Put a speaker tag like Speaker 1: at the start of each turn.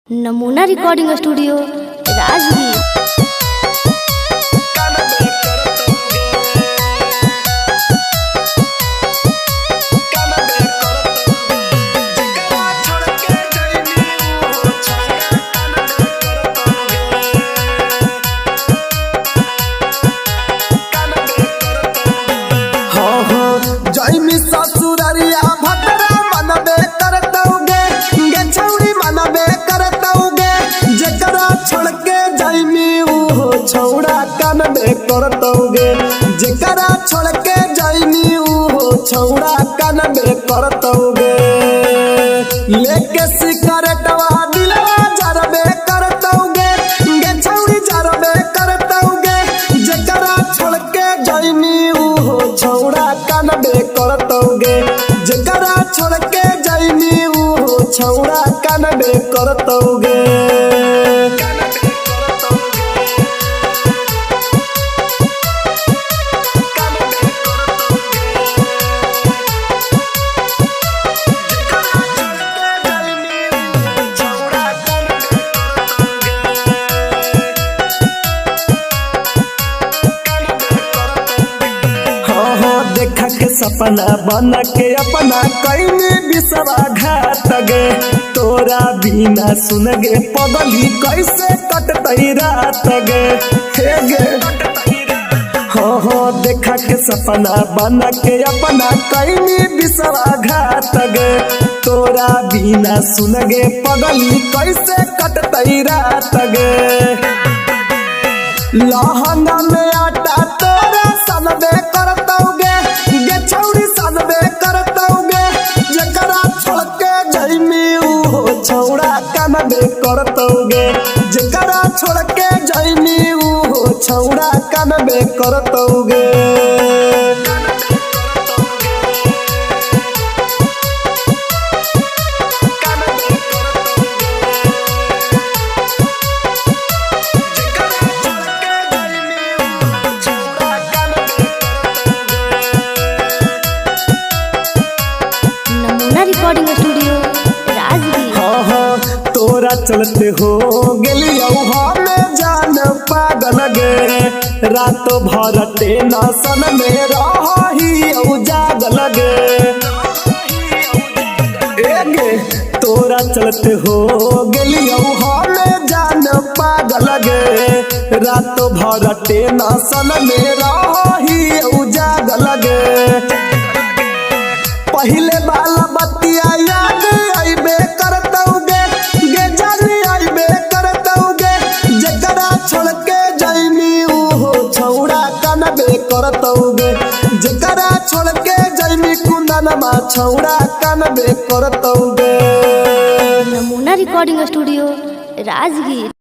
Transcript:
Speaker 1: नमूना recording studio Rajgir.
Speaker 2: ससुररिया भतरा मनबे करतौगे गे छौरी मनबे करतौगे जेकरा छोड़ के जाइमी उहो छौड़ा कानबे करतौगे जेकरा छोड़ के जाइमी उहो छौड़ा कानबे करतौगे लेके सिगरेटवा दिलवा जरबे करतौगे गे छौरी जरबे करतौगे जेकरा छोड़ के जाइमी उहो छौड़ा कानबे करतौगे जेकरा छोड़ के जाइमी उहो छौड़ा कानबे करतौगे। देखा के सपना बना के अपना कईने विश्वासघात गे तोरा बिना सुन गे पगली कैसे कटतई रात गे हे गे हो देखा के सपना बना के अपना कईने विश्वासघात गे तोरा बिना सुन गे पगली कैसे कटतई रात गे लहंगा में आटा तोरा सनबे करतौगे गे छौरी सनबे करतौगे जेकरा छोड़ के जाइमी उहो छौड़ा कानबे करतौगे जेकरा छोड़ के जाइमी उहो छौड़ा कानबे करतौगे।
Speaker 1: Recording studio Rajgir.
Speaker 2: तोरा चलते हो गेलियो हमें जान पागल गे रात भर टेंशन में रही जागल गे गे तोरा चलते हो गेलियो हमें जान पागल गे रात भर टेंशन में रही जागल गे पहले वाला बतिया याद आइबे करतौगे गे जानी आइबे करतौगे जेकरा छोड़ के जाइमी उहो छौड़ा कानबे करतौगे जेकरा छोड़ के जाइमी कुंदनमा छौड़ा कानबे करतौगे।
Speaker 1: नमूना रिकॉर्डिंग स्टूडियो राजगीर।